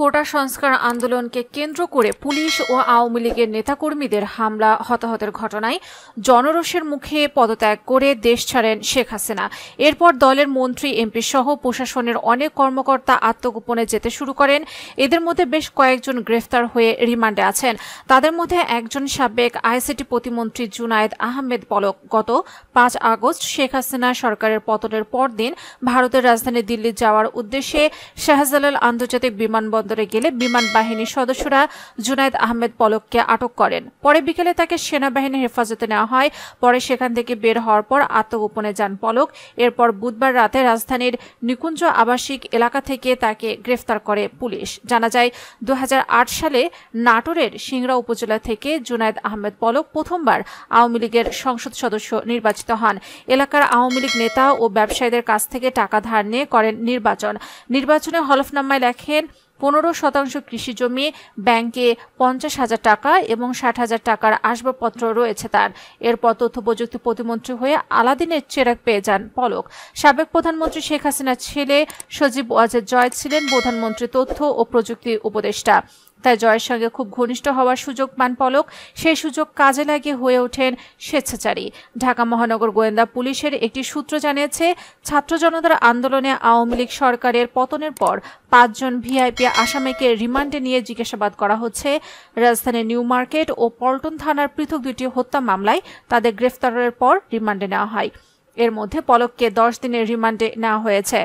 কোটা সংস্কার আন্দোলনকে কেন্দ্র করে পুলিশ ও আওয়ামী লীগের নেতাকর্মীদের হামলা হতাহতের ঘটনায় জনরোষের মুখে পদত্যাগ করে দেশ ছাড়েন শেখ হাসিনা। এরপর দলের মন্ত্রী এমপি সহ প্রশাসনের অনেক কর্মকর্তা আত্মগোপনে যেতে শুরু করেন। এদের মধ্যে বেশ কয়েকজন গ্রেফতার হয়ে রিমান্ডে আছেন। তাদের মধ্যে একজন সাবেক আইসিটি প্রতিমন্ত্রী জুনায়েদ আহমেদ পলক গত 5 আগস্ট শেখ হাসিনা সরকারের পতনের পরদিন ভারতের রাজধানী দিল্লি যাওয়ার উদ্দেশ্যে শাহজালাল আন্তর্জাতিক বিমানবন্দরে গেলে বিমান বাহিনীর সদস্যরা জুনায়েদ আহমেদ পলককে আটক করেন। পরে বিকেলে তাকে সেনাবাহিনীর হেফাজতে নেওয়া হয়। পরে সেখান থেকে বের হওয়ার পর আত্মগোপনে যান পলক। এরপর বুধবার রাতে রাজধানীর নিকুঞ্জ আবাসিক এলাকা থেকে তাকে গ্রেফতার করে পুলিশ। জানা যায় 2008 সালে নাটোরের সিংড়া উপজেলা থেকে জুনায়েদ আহমেদ পলক প্রথমবার আওয়ামী লীগের সংসদ সদস্য নির্বাচিত হন। এলাকার আওয়ামী লীগ নেতা ও ব্যবসায়ীদের কাছ থেকে টাকা ধার নিয়ে করেন নির্বাচনে হলফনামায় লেখেন 15% কৃষি জমি, ব্যাংকে 50,000 টাকা এবং 60,000 টাকার আসবাবপত্র রয়েছে তার। এরপর তথ্য প্রযুক্তি প্রতিমন্ত্রী হয়ে আলাদিনের চেরাগ পেয়ে যান পলক। সাবেক প্রধানমন্ত্রী শেখ হাসিনার ছেলে সজীব ওয়াজেদ জয় ছিলেন প্রধানমন্ত্রী তথ্য ও প্রযুক্তি উপদেষ্টা। তাই জয়ের সঙ্গে খুব ঘনিষ্ঠ হওয়ার সুযোগ পান পলক। সেই সুযোগ কাজে লাগিয়ে হয়ে ওঠেন স্বেচ্ছাচারী। ঢাকা মহানগর গোয়েন্দা পুলিশের একটি সূত্র জানিয়েছে, ছাত্র জনতার আন্দোলনে আওয়ামী লীগ সরকারের পতনের পর 5 জন ভিআইপি আসামিকে রিমান্ডে নিয়ে জিজ্ঞাসাবাদ করা হচ্ছে। রাজধানীর নিউ মার্কেট ও পল্টন থানার পৃথক 2টি হত্যা মামলায় তাদের গ্রেফতারের পর রিমান্ডে নেওয়া হয়। এর মধ্যে পলককে 10 দিনের রিমান্ডে নেওয়া হয়েছে।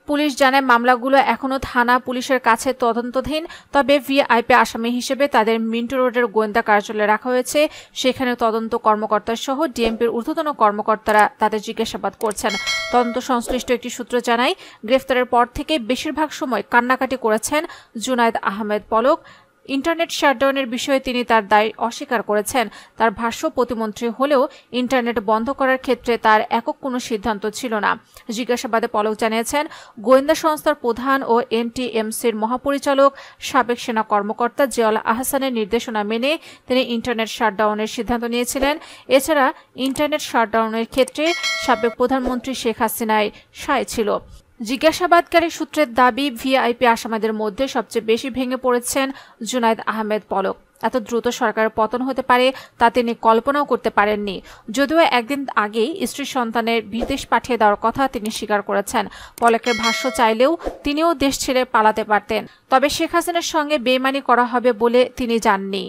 পুলিশ জানায় মামলাগুলো এখনও থানা পুলিশের কাছে তদন্তাধীন। তবে ভিআইপি আসামি হিসেবে তাদের মিন্টো রোডের গোয়েন্দা কার্যালয়ে রাখা হয়েছে। সেখানে তদন্ত কর্মকর্তা সহ ডিএমপির ঊর্ধ্বতন কর্মকর্তারা তাদের জিজ্ঞাসাবাদ করছেন। তদন্ত সংশ্লিষ্ট একটি সূত্র জানায়, গ্রেফতারের পর থেকে বেশিরভাগ সময় কান্নাকাটি করেছেন জুনায়েদ আহমেদ পলক। ইন্টারনেট শাটডাউনের বিষয়ে তিনি তার দায় অস্বীকার করেছেন। তার ভাষ্য, প্রতিমন্ত্রী হলেও ইন্টারনেট বন্ধ করার ক্ষেত্রে তার একক কোনো সিদ্ধান্ত ছিল না। জিজ্ঞাসাবাদে পলক জানিয়েছেন, গোয়েন্দা সংস্থার প্রধান ও এনটিএমসির মহাপরিচালক সাবেক সেনা কর্মকর্তা জিয়াউল আহসানের নির্দেশনা মেনে তিনি ইন্টারনেট শাটডাউনের সিদ্ধান্ত নিয়েছিলেন। এছাড়া ইন্টারনেট শাটডাউনের ক্ষেত্রে সাবেক প্রধানমন্ত্রী শেখ হাসিনার সায় ছিল। জিজ্ঞাসাবাদকারী সূত্রের দাবি, ভিআইপি আসামিদের মধ্যে সবচেয়ে বেশি ভেঙে পড়েছেন জুনায়েদ আহমেদ পলক। এত দ্রুত সরকারের পতন হতে পারে তা তিনি কল্পনাও করতে পারেননি। যদিও একদিন আগেই স্ত্রী সন্তানের বিদেশ পাঠিয়ে দেওয়ার কথা তিনি স্বীকার করেছেন। পলকের ভাষ্য, চাইলেও তিনিও দেশ ছেড়ে পালাতে পারতেন, তবে শেখ হাসিনার সঙ্গে বেইমানি করা হবে বলে তিনি জাননি।